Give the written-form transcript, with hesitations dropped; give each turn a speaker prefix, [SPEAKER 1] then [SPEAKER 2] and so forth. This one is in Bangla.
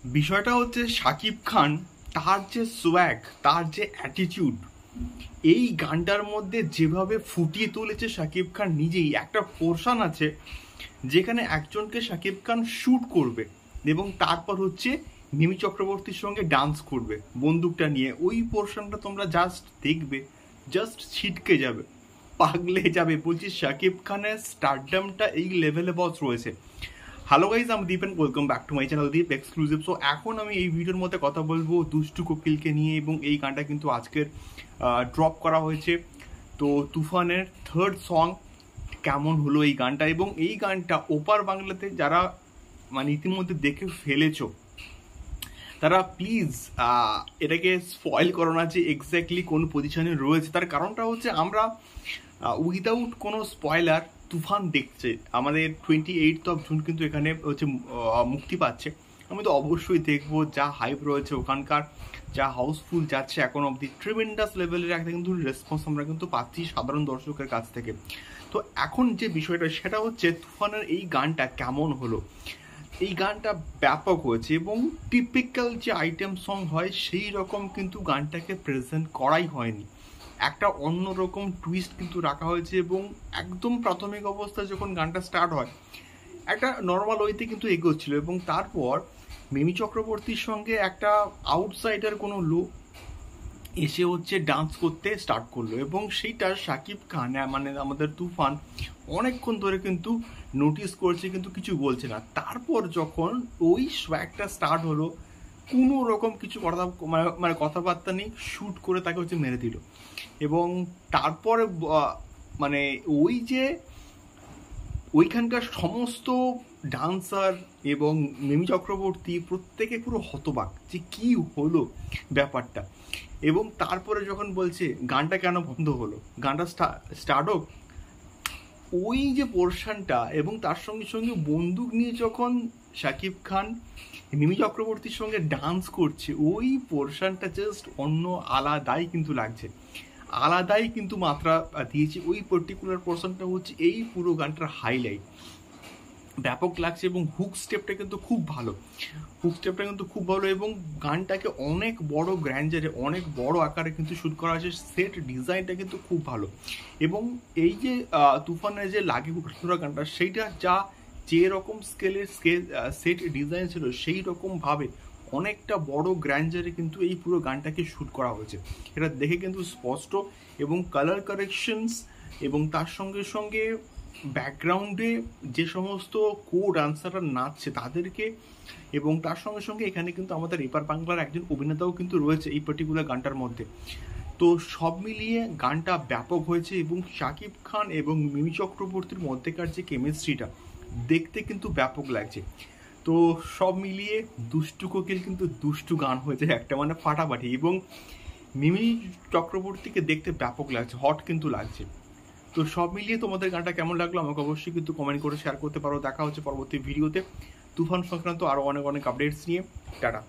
[SPEAKER 1] বিষয়টা হচ্ছে শাকিব খান, তার যে সোয়াগ, তার যে অ্যাটিটিউড, এই গানটার মধ্যে যেভাবে ফুটিয়ে তুলেছে শাকিব খান নিজেই। একটা পোর্শন আছে যেখানে একজনকে শাকিব খান শ্যুট করবে এবং তারপর হচ্ছে মিমি চক্রবর্তীর সঙ্গে ডান্স করবে বন্দুকটা নিয়ে। ওই পোর্শনটা তোমরা জাস্ট দেখবে, জাস্ট ছিটকে যাবে, পাগলে যাবে। বলছি শাকিব খানের স্টারডামটা এই লেভেলে বস রয়েছে। হ্যালো গাইজ, আমি Deep and welcome back to my channel Deep exclusive. So এখন আমি এই ভিডিওর মধ্যে কথা বলবো দুষ্টু কোকিলকে নিয়ে, এবং এই গানটা কিন্তু আজকের ড্রপ করা হয়েছে। তো তুফানের থার্ড সং, কেমন হলো এই গানটা, এবং এই গানটা ওপার বাংলাতে যারা মানে ইতিমধ্যে দেখে ফেলেছো তারা প্লিজ এটাকে স্পয়েল করো না যে এক্স্যাক্টলি কোন পজিশনে রয়েছে। তার কারণটা হচ্ছে আমরা উইদাউট কোনো স্পয়লার তুফান দেখছে। আমাদের 28 জুন কিন্তু এখানে হচ্ছে মুক্তি পাচ্ছে। আমি তো অবশ্যই দেখবো। যা হাইপ রয়েছে ওখানকার, যা হাউসফুল যাচ্ছে এখন অব্দি, ট্রিমেন্ডাস লেভেলের একটা কিন্তু রেসপন্স আমরা কিন্তু পাচ্ছি সাধারণ দর্শকের কাছ থেকে। তো এখন যে বিষয়টা সেটা হচ্ছে তুফানের এই গানটা কেমন হলো। এই গানটা ব্যাপক হয়েছে এবং টিপিক্যাল যে আইটেম সং হয় সেই রকম কিন্তু গানটাকে প্রেজেন্ট করাই হয়নি। একটা অন্যরকম টুইস্ট কিন্তু রাখা হয়েছে, এবং একদম প্রাথমিক অবস্থায় যখন গানটা স্টার্ট হয় একটা নর্মাল ওয়েতে কিন্তু এগোচ্ছিল, এবং তারপর মিমি চক্রবর্তীর সঙ্গে একটা আউটসাইডার কোনো লোক এসে হচ্ছে ডান্স করতে স্টার্ট করলো, এবং সেইটা শাকিব খান মানে আমাদের তুফান অনেকক্ষণ ধরে কিন্তু নোটিস করছে কিন্তু কিছু বলছে না। তারপর যখন ওই সোয়াগটা স্টার্ট হলো, কোনো রকম কিছু কথা মানে কথাবার্তা নেই, শ্যুট করে তাকে হচ্ছে মেরে দিল। এবং তারপরে মানে ওই যে ওইখানকার সমস্ত ডান্সার এবং মিমি চক্রবর্তী প্রত্যেকে পুরো হতবাক যে কি হলো ব্যাপারটা। এবং তারপরে যখন বলছে গানটা কেন বন্ধ হলো, গানটা স্টার্ট হোক, ওই যে পোর্শনটা, এবং তার সঙ্গে সঙ্গে বন্দুক নিয়ে যখন শাকিব খান মিমি চক্রবর্তীর সঙ্গে ডান্স করছে, ওই পোর্শনটা জাস্ট অন্য আলাদাই কিন্তু লাগছে, আলাদাই কিন্তু মাত্রা দিয়েছে। ওই পার্টিকুলার পোর্শনটা হচ্ছে এই পুরো গানটার হাইলাইট, ব্যাপক লাগছে। এবং হুক স্টেপটা কিন্তু খুব ভালো, এবং গানটাকে অনেক বড় গ্র্যান্ডারে, অনেক বড় আকারে কিন্তু শ্যুট করা হয়েছে। সেট ডিজাইনটা কিন্তু খুব ভালো, এবং এই যে তুফানের যে লাগে ঘোরা গানটা, সেইটা যা যেরকম স্কেলের সেট ডিজাইন ছিল সেই রকমভাবে অনেকটা বড় গ্র্যান্ডারে কিন্তু এই পুরো গানটাকে শ্যুট করা হয়েছে, এটা দেখে কিন্তু স্পষ্ট। এবং কালার কারেকশনস, এবং তার সঙ্গে সঙ্গে ব্যাকগ্রাউন্ডে যে সমস্ত কো ডান্সাররা নাচছে তাদেরকে, এবং তার সঙ্গে সঙ্গে এখানে কিন্তু আমাদের এপার বাংলার একজন অভিনেতাও কিন্তু রয়েছে এই পার্টিকুলার গানটার মধ্যে। তো সব মিলিয়ে গানটা ব্যাপক হয়েছে, এবং শাকিব খান এবং মিমি চক্রবর্তীর মধ্যেকার যে কেমিস্ট্রিটা দেখতে কিন্তু ব্যাপক লাগছে। তো সব মিলিয়ে দুষ্টু কোকিল কিন্তু দুষ্টু গান হয়েছে একটা, মানে ফাটাফাটি। এবং মিমি চক্রবর্তীকে দেখতে ব্যাপক লাগছে, হট কিন্তু লাগছে। তো সব মিলিয়ে তোমাদের গানটা কেমন লাগলো আমাকে অবশ্যই কিন্তু কমেন্ট করে শেয়ার করতে পারো। দেখা হচ্ছে পরবর্তী ভিডিওতে তুফান সংক্রান্ত আরও অনেক অনেক আপডেটস নিয়ে। টাটা।